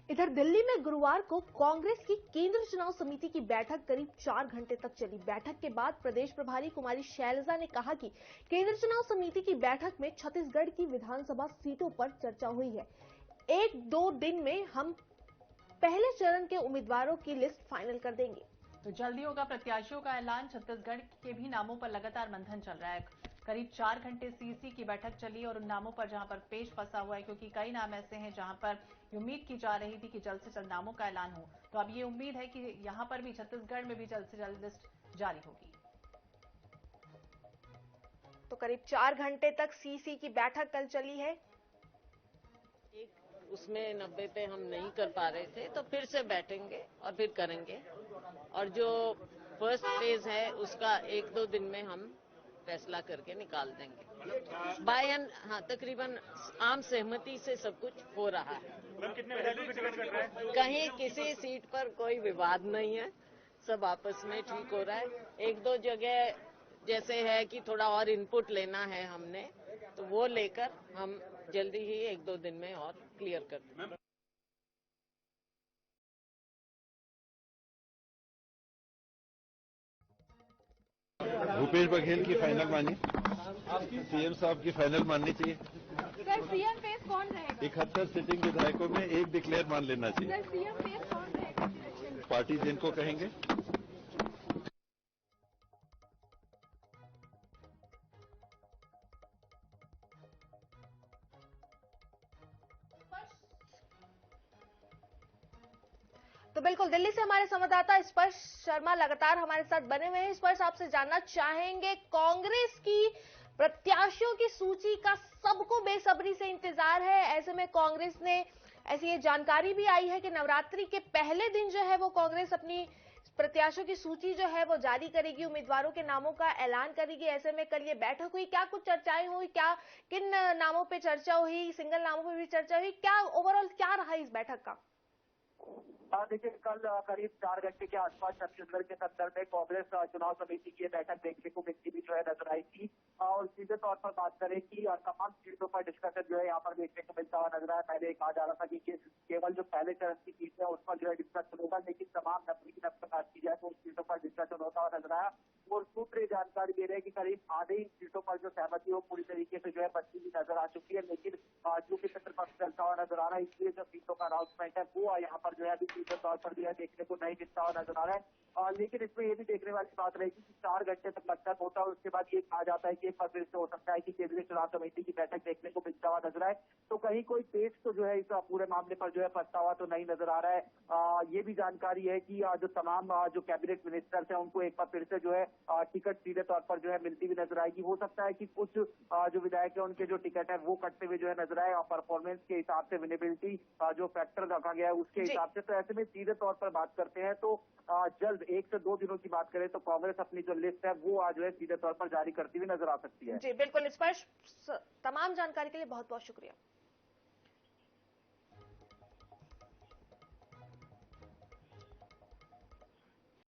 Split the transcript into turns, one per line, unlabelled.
इधर दिल्ली में गुरुवार को कांग्रेस की केंद्रीय चुनाव समिति की बैठक करीब 4 घंटे तक चली। बैठक के बाद प्रदेश प्रभारी कुमारी शैलजा ने कहा कि केंद्रीय चुनाव समिति की बैठक में छत्तीसगढ़ की विधानसभा सीटों पर चर्चा हुई है। 1-2 दिन में हम पहले चरण के उम्मीदवारों की लिस्ट फाइनल कर देंगे।
तो जल्दी होगा प्रत्याशियों का ऐलान। छत्तीसगढ़ के भी नामों पर लगातार मंथन चल रहा है। करीब 4 घंटे सीसी की बैठक चली और उन नामों पर जहां पर पेश फंसा हुआ है, क्योंकि कई नाम ऐसे हैं जहां पर उम्मीद की जा रही थी कि जल्द से जल्द नामों का ऐलान हो। तो अब ये उम्मीद है कि यहां पर भी छत्तीसगढ़ में भी जल्द से जल्द लिस्ट जारी होगी।
तो करीब 4 घंटे तक सीसी की बैठक कल चली है।
उसमें 90 पे हम नहीं कर पा रहे थे, तो फिर से बैठेंगे और फिर करेंगे। और जो फर्स्ट फेज है उसका 1-2 दिन में हम फैसला करके निकाल देंगे। बायन तकरीबन आम सहमति से सब कुछ हो रहा है।
कितने विधायकों की टिकट कट रहा है?
कहीं किसी सीट पर कोई विवाद नहीं है, सब आपस में ठीक हो रहा है। 1-2 जगह जैसे है कि थोड़ा और इनपुट लेना है हमने, तो वो लेकर हम जल्दी ही 1-2 दिन में और क्लियर कर देंगे।
भूपेश बघेल की फाइनल मानिए, सीएम साहब की फाइनल माननी चाहिए।
सर सीएम फेस कौन रहेगा?
71 सिटिंग विधायकों में एक डिक्लेयर मान लेना चाहिए।
सर सीएम फेस कौन रहेगा इलेक्शन में?
पार्टी जिनको कहेंगे।
तो बिल्कुल दिल्ली से हमारे संवाददाता स्पर्श शर्मा लगातार हमारे साथ बने हुए हैं। स्पर्श, आपसे जानना चाहेंगे, कांग्रेस की प्रत्याशियों की सूची का सबको बेसब्री से इंतजार है। ऐसे में कांग्रेस ने ऐसी ये जानकारी भी आई है कि नवरात्रि के पहले दिन जो है वो कांग्रेस अपनी प्रत्याशियों की सूची जो है वो जारी करेगी, उम्मीदवारों के नामों का ऐलान करेगी। ऐसे में कल ये बैठक हुई, क्या कुछ चर्चाएं हुई, क्या किन नामों पे चर्चा हुई, सिंगल नामों पे भी चर्चा हुई, क्या ओवरऑल क्या रहा इस बैठक का?
देखिए, कल करीब 4 घंटे के आसपास छत्तीसगढ़ के संदर्भ में कांग्रेस चुनाव समिति की बैठक देखने को मिलती भी जो है नजर आई थी। और सीधे तौर पर बात करें कि तमाम सीटों पर डिस्कशन जो है यहाँ पर देखने को मिलता हुआ नजर आया। पहले कहा जा रहा था कि केवल जो पहले चरण की सीट है उस पर जो है डिस्कशन होगा, लेकिन तमाम 90 की बात की जाए तो उन सीटों पर डिस्कशन होता हुआ नजर आया। और सूत्र जानकारी दे रहे हैं कि करीब आधे ही सीटों पर जो सहमति हो पूरी तरीके से जो है बनती हुई नजर आ चुकी है। लेकिन चूंकि पितृपक्ष चलता हुआ नजर आ रहा है, इसलिए जो सीटों का अनाउंसमेंट है वो यहाँ पर जो है अभी सीधे तौर पर जो है देखने को नहीं मिलता हुआ नजर आ रहा है। लेकिन इसमें ये भी देखने वाली बात रहेगी कि 4 घंटे तक मंथन होता है और उसके बाद ये कहा जाता है कि एक बार फिर से हो सकता है कि केंद्रीय चुनाव समिति की बैठक देखने को मिलता हुआ नजर आए। तो कहीं कोई तेज तो जो है इस पूरे मामले पर जो है फंसता हुआ तो नहीं नजर आ रहा है। ये भी जानकारी है कि जो तमाम जो कैबिनेट मिनिस्टर्स हैं उनको एक बार फिर से जो है टिकट सीधे तौर पर जो है मिलती हुई नजर आएगी। हो सकता है कि कुछ जो विधायक है उनके जो टिकट है वो कटते हुए जो है नजर आए और परफॉर्मेंस के हिसाब से विनेबिलिटी जो फैक्टर रखा गया है उसके हिसाब से। तो ऐसे में सीधे तौर पर बात करते हैं तो जल्द 1 से 2 दिनों की बात करें तो कांग्रेस अपनी जो लिस्ट है वो आज जो है सीधे तौर पर जारी करती हुई नजर आ सकती है।
जी बिल्कुल स्पर्श, तमाम जानकारी के लिए बहुत बहुत शुक्रिया।